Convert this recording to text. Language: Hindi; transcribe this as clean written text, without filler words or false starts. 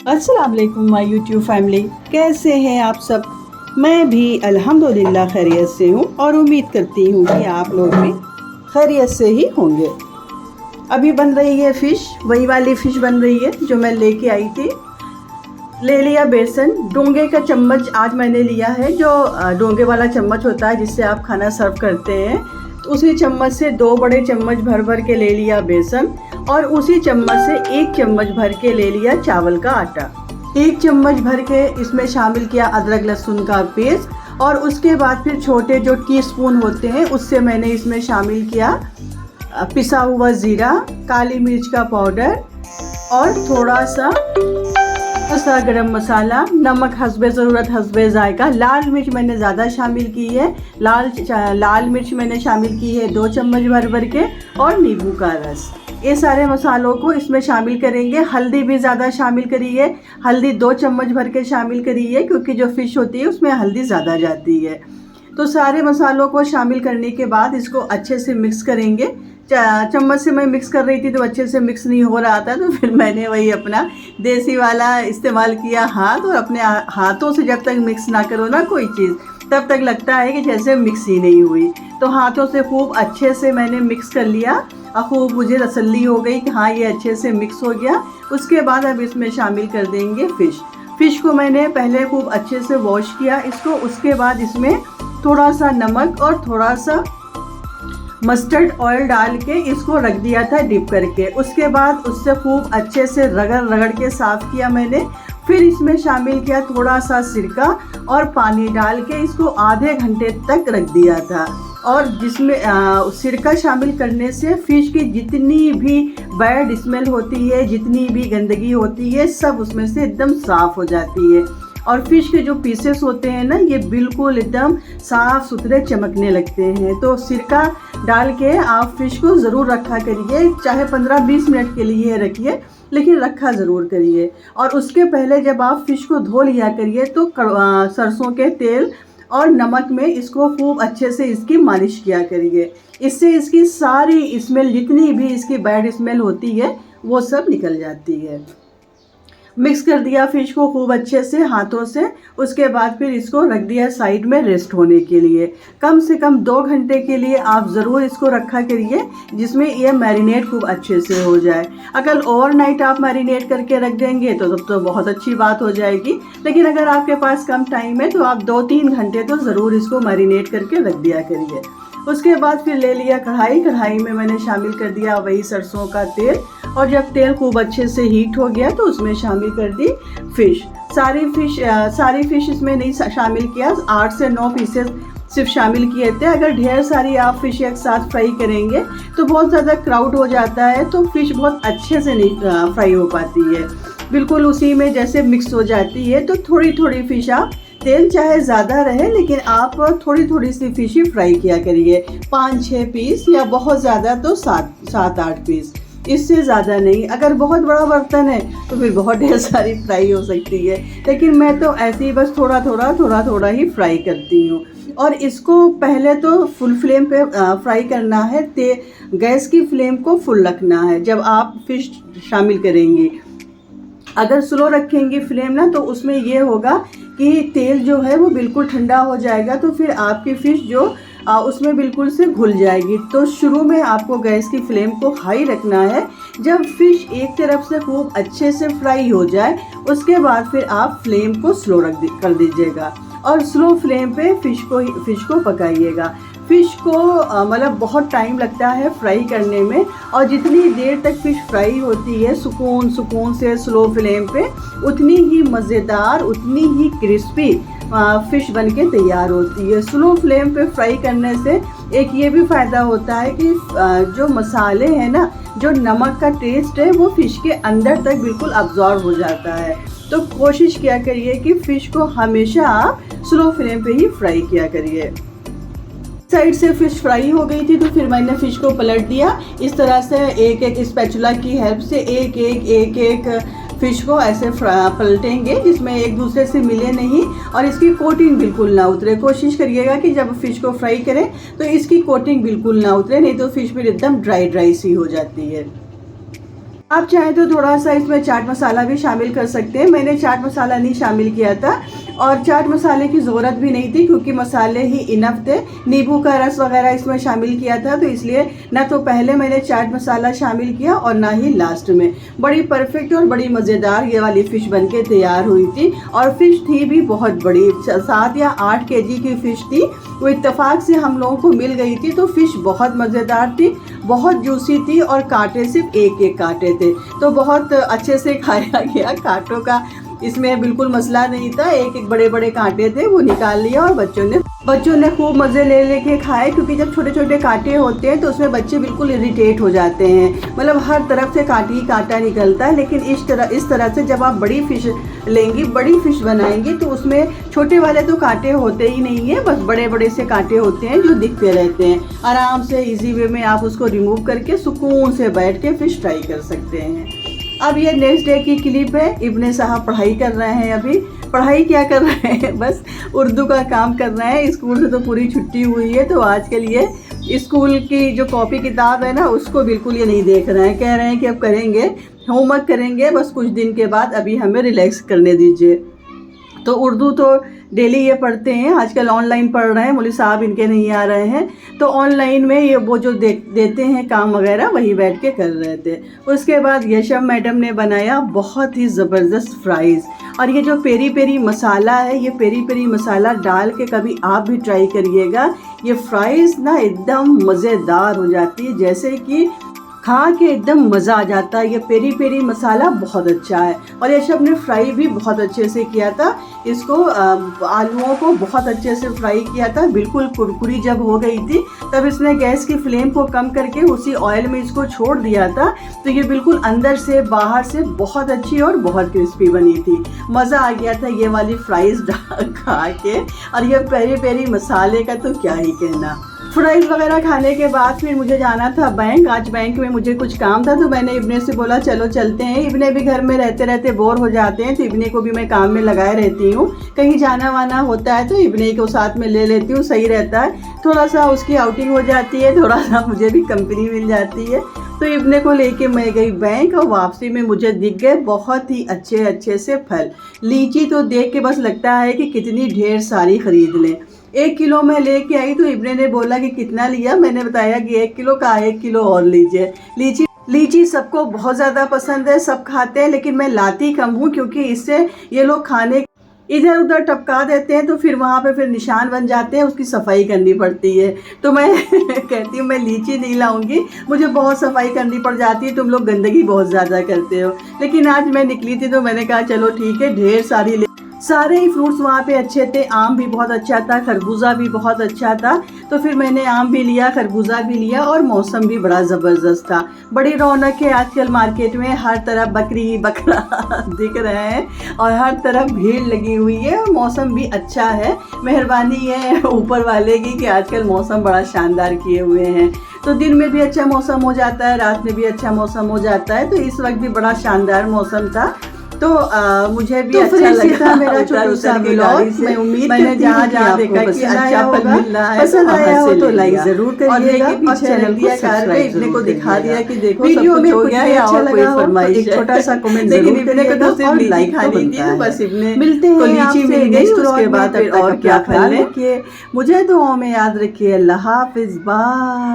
अस्सलाम वालेकुम माय यूट्यूब फैमिली, कैसे हैं आप सब। मैं भी अल्हम्दुलिल्लाह खैरियत से हूँ और उम्मीद करती हूँ कि आप लोग भी खैरियत से ही होंगे। अभी बन रही है फ़िश, वही वाली फ़िश बन रही है जो मैं लेके आई थी। ले लिया बेसन, डोंगे का चम्मच आज मैंने लिया है, जो डोंगे वाला चम्मच होता है जिससे आप खाना सर्व करते हैं। तो उसी चम्मच से 2 बड़े चम्मच भर भर के ले लिया बेसन और उसी चम्मच से 1 चम्मच भर के ले लिया चावल का आटा। 1 चम्मच भर के इसमें शामिल किया अदरक लहसुन का पेस्ट और उसके बाद फिर छोटे जो टीस्पून होते हैं उससे मैंने इसमें शामिल किया पिसा हुआ ज़ीरा, काली मिर्च का पाउडर और थोड़ा सा गरम मसाला, नमक हस्बे ज़रूरत हस्बे जायका। लाल मिर्च मैंने ज़्यादा शामिल की है, लाल मिर्च मैंने शामिल की है 2 चम्मच भर भर के और नींबू का रस। ये सारे मसालों को इसमें शामिल करेंगे। हल्दी भी ज़्यादा शामिल करिए, हल्दी 2 चम्मच भर के शामिल करिए क्योंकि जो फ़िश होती है उसमें हल्दी ज़्यादा जाती है। तो सारे मसालों को शामिल करने के बाद इसको अच्छे से मिक्स करेंगे। चम्मच से मैं मिक्स कर रही थी तो अच्छे से मिक्स नहीं हो रहा था, तो फिर मैंने वही अपना देसी वाला इस्तेमाल किया हाथ, और अपने हाथों से जब तक मिक्स ना करो ना कोई चीज़ तब तक लगता है कि जैसे मिक्स ही नहीं हुई। तो हाथों से खूब अच्छे से मैंने मिक्स कर लिया और खूब मुझे तसल्ली हो गई कि हाँ ये अच्छे से मिक्स हो गया। उसके बाद अब इसमें शामिल कर देंगे फ़िश को मैंने पहले खूब अच्छे से वॉश किया इसको। उसके बाद इसमें थोड़ा सा नमक और थोड़ा सा मस्टर्ड ऑयल डाल के इसको रख दिया था डिप करके। उसके बाद उससे खूब अच्छे से रगड़ के साफ़ किया मैंने। फिर इसमें शामिल किया थोड़ा सा सिरका और पानी डाल के इसको आधे घंटे तक रख दिया था। और जिसमें सिरका शामिल करने से फ़िश की जितनी भी बैड स्मेल होती है, जितनी भी गंदगी होती है, सब उसमें से एकदम साफ़ हो जाती है। और फ़िश के जो पीसेस होते हैं ना, ये बिल्कुल एकदम साफ़ सुथरे चमकने लगते हैं। तो सिरका डाल के आप फ़िश को ज़रूर रखा करिए, चाहे 15-20 मिनट के लिए रखिए, लेकिन रखा ज़रूर करिए। और उसके पहले जब आप फ़िश को धो लिया करिए तो सरसों के तेल और नमक में इसको खूब अच्छे से इसकी मालिश किया करिए। इससे इसकी सारी स्मेल, जितनी भी इसकी बैड स्मेल होती है, वो सब निकल जाती है। मिक्स कर दिया फ़िश को खूब अच्छे से हाथों से। उसके बाद फिर इसको रख दिया साइड में रेस्ट होने के लिए। कम से कम 2 घंटे के लिए आप ज़रूर इसको रखा करिए, जिसमें ये मैरिनेट खूब अच्छे से हो जाए। अगर ओवरनाइट आप मैरिनेट करके रख देंगे तो तब तो बहुत अच्छी बात हो जाएगी, लेकिन अगर आपके पास कम टाइम है तो आप 2-3 घंटे तो ज़रूर इसको मैरिनेट करके रख दिया करिए। उसके बाद फिर ले लिया कढ़ाई में मैंने शामिल कर दिया वही सरसों का तेल, और जब तेल खूब अच्छे से हीट हो गया तो उसमें शामिल कर दी फ़िश। सारी फ़िश इसमें नहीं शामिल किया, 8 से 9 पीसेस सिर्फ शामिल किए थे। अगर ढेर सारी आप फ़िश एक साथ फ्राई करेंगे तो बहुत ज़्यादा क्राउड हो जाता है, तो फ़िश बहुत अच्छे से नहीं फ्राई हो पाती है, बिल्कुल उसी में जैसे मिक्स हो जाती है। तो थोड़ी थोड़ी फ़िश आप, तेल चाहे ज़्यादा रहे लेकिन आप थोड़ी थोड़ी सी फ़िश ही फ्राई किया करिए, 5-6 पीस या बहुत ज़्यादा तो 7-8 पीस, इससे ज़्यादा नहीं। अगर बहुत बड़ा बर्तन है तो फिर बहुत ढेर सारी फ्राई हो सकती है, लेकिन मैं तो ऐसे ही बस थोड़ा थोड़ा ही फ्राई करती हूँ। और इसको पहले तो फुल फ्लेम पे फ्राई करना है, गैस की फ्लेम को फुल रखना है जब आप फ़िश शामिल करेंगी। अगर स्लो रखेंगे फ्लेम ना तो उसमें ये होगा कि तेल जो है वो बिल्कुल ठंडा हो जाएगा, तो फिर आपकी फ़िश जो उसमें बिल्कुल से घुल जाएगी। तो शुरू में आपको गैस की फ्लेम को हाई रखना है। जब फ़िश एक तरफ से खूब अच्छे से फ्राई हो जाए उसके बाद फिर आप फ्लेम को स्लो कर दीजिएगा और स्लो फ्लेम पे फ़िश को पकाइएगा। फ़िश को मतलब बहुत टाइम लगता है फ्राई करने में, और जितनी देर तक फ़िश फ्राई होती है सुकून से स्लो फ्लेम पे, उतनी ही मज़ेदार, उतनी ही क्रिस्पी फ़िश बनके तैयार होती है। स्लो फ्लेम पे फ्राई करने से एक ये भी फ़ायदा होता है कि जो मसाले हैं ना, जो नमक का टेस्ट है वो फ़िश के अंदर तक बिल्कुल अब्जॉर्ब हो जाता है। तो कोशिश किया करिए कि फ़िश को हमेशा आप स्लो फ्लेम पे ही फ्राई किया करिए। साइड से फ़िश फ्राई हो गई थी तो फिर मैंने फ़िश को पलट दिया। इस तरह से एक स्पैचुला की हेल्प से एक फ़िश को ऐसे पलटेंगे जिसमें एक दूसरे से मिले नहीं और इसकी कोटिंग बिल्कुल ना उतरे। कोशिश करिएगा कि जब फ़िश को फ्राई करें तो इसकी कोटिंग बिल्कुल ना उतरे, नहीं तो फ़िश फिर एकदम ड्राई सी हो जाती है। आप चाहें तो थोड़ा सा इसमें चाट मसाला भी शामिल कर सकते हैं। मैंने चाट मसाला नहीं शामिल किया था और चाट मसाले की ज़रूरत भी नहीं थी क्योंकि मसाले ही इनफ थे। नींबू का रस वगैरह इसमें शामिल किया था, तो इसलिए ना तो पहले मैंने चाट मसाला शामिल किया और ना ही लास्ट में। बड़ी परफेक्ट और बड़ी मज़ेदार ये वाली फ़िश बनके तैयार हुई थी और फ़िश थी भी बहुत बड़ी, 7 या 8 केजी की फ़िश थी। वो इत्तेफाक से हम लोगों को मिल गई थी। तो फ़िश बहुत मज़ेदार थी, बहुत जूसी थी और कांटे सिर्फ एक एक कांटे थे, तो बहुत अच्छे से खाया गया। कांटों का इसमें बिल्कुल मसला नहीं था, एक एक बड़े बड़े कांटे थे, वो निकाल लिया और बच्चों ने खूब मज़े ले लेके खाए। क्योंकि जब छोटे छोटे कांटे होते हैं तो उसमें बच्चे बिल्कुल इरिटेट हो जाते हैं, मतलब हर तरफ से कांटे ही कांटा निकलता है। लेकिन इस तरह से जब आप बड़ी फ़िश लेंगी, बड़ी फ़िश बनाएंगी, तो उसमें छोटे वाले तो कांटे होते ही नहीं है, बस बड़े बड़े से कांटे होते हैं जो दिखते रहते हैं। आराम से इजी वे में आप उसको रिमूव करके सुकून से बैठ के फ़िश फ्राई कर सकते हैं। अब ये नेक्स्ट डे की क्लिप है। इब्ने साहब पढ़ाई कर रहे हैं। अभी पढ़ाई क्या कर रहे हैं, बस उर्दू का काम कर रहे हैं। स्कूल से तो पूरी छुट्टी हुई है, तो आज के लिए स्कूल की जो कॉपी किताब है ना, उसको बिल्कुल ये नहीं देख रहे हैं। कह रहे हैं कि अब करेंगे, होमवर्क करेंगे बस कुछ दिन के बाद, अभी हमें रिलैक्स करने दीजिए। तो उर्दू तो डेली ये पढ़ते हैं, आजकल ऑनलाइन पढ़ रहे हैं, मौलवी साहब इनके नहीं आ रहे हैं, तो ऑनलाइन में ये वो जो देते हैं काम वगैरह वही बैठ के कर रहे थे। उसके बाद यशम मैडम ने बनाया बहुत ही ज़बरदस्त फ्राइज़। और ये जो पेरी पेरी मसाला है, ये पेरी पेरी मसाला डाल के कभी आप भी ट्राई करिएगा। ये फ्राइज़ ना एकदम मज़ेदार हो जाती है, जैसे कि खा के एकदम मज़ा आ जाता है। ये पेरी पेरी मसाला बहुत अच्छा है। और यशब ने फ्राई भी बहुत अच्छे से किया था इसको, आलूओं को बहुत अच्छे से फ्राई किया था। बिल्कुल कुरकुरी जब हो गई थी तब इसने गैस की फ्लेम को कम करके उसी ऑयल में इसको छोड़ दिया था, तो ये बिल्कुल अंदर से बाहर से बहुत अच्छी और बहुत क्रिस्पी बनी थी। मज़ा आ गया था ये वाली फ्राइज़ खा के। और ये पेरी पेरी मसाले का तो क्या ही कहना। फ्राइज़ वगैरह खाने के बाद फिर मुझे जाना था बैंक। आज बैंक में मुझे कुछ काम था, तो मैंने इब्ने से बोला चलो चलते हैं। इब्ने भी घर में रहते रहते बोर हो जाते हैं, तो इब्ने को भी मैं काम में लगाए रहती हूँ। कहीं जाना वाना होता है तो इब्ने को साथ में ले लेती हूँ, सही रहता है। थोड़ा सा उसकी आउटिंग हो जाती है, थोड़ा सा मुझे भी कंपनी मिल जाती है। तो इब्ने को लेके मैं गई बैंक और वापसी में मुझे दिख गए बहुत ही अच्छे अच्छे से फल। लीची तो देख के बस लगता है कि कितनी ढेर सारी ख़रीद लें। 1 किलो मैं लेके आई, तो इब्ने ने बोला कि कितना लिया, मैंने बताया कि 1 किलो का, 1 किलो और लीजिए। लीची सबको बहुत ज़्यादा पसंद है, सब खाते हैं, लेकिन मैं लाती कम हूँ क्योंकि इससे ये लोग खाने इधर उधर टपका देते हैं, तो फिर वहाँ पे फिर निशान बन जाते हैं, उसकी सफाई करनी पड़ती है। तो मैं कहती हूँ मैं लीची नहीं लाऊंगी, मुझे बहुत सफाई करनी पड़ जाती है, तुम लोग गंदगी बहुत ज़्यादा करते हो। लेकिन आज मैं निकली थी तो मैंने कहा चलो ठीक है, ढेर सारी सारे ही फ्रूट्स वहाँ पे अच्छे थे। आम भी बहुत अच्छा था, खरबूजा भी बहुत अच्छा था, तो फिर मैंने आम भी लिया, खरबूजा भी लिया और मौसम भी बड़ा ज़बरदस्त था। बड़ी रौनक है आजकल मार्केट में, हर तरफ बकरी बकरा दिख रहे हैं और हर तरफ भीड़ लगी हुई है और मौसम भी अच्छा है। मेहरबानी है ऊपर वाले की कि आजकल मौसम बड़ा शानदार किए हुए हैं, तो दिन में भी अच्छा मौसम हो जाता है, रात में भी अच्छा मौसम हो जाता है। तो इस वक्त भी बड़ा शानदार मौसम था, तो मुझे भी अच्छा लगा मेरा छोटा सा व्लॉग। मैं उम्मीद मैंने जहाँ देखा कि अच्छा फल मिल रहा है, पसंद आया हो तो लाइक जरूर करिएगा और चैनल को सब्सक्राइब इब्ने को दिखा दिया कि देखो वीडियो में हो गया है और कोई फरमाइश एक छोटा सा कमेंट जरूर करिएगा। और लाइक खानी थी, बस इब्ने मिलते हैं, लीची मिल गई, उसके बाद और क्या खा लें। मुझे दुआओं में याद रखिए। अल्लाह हाफिज़, बाय।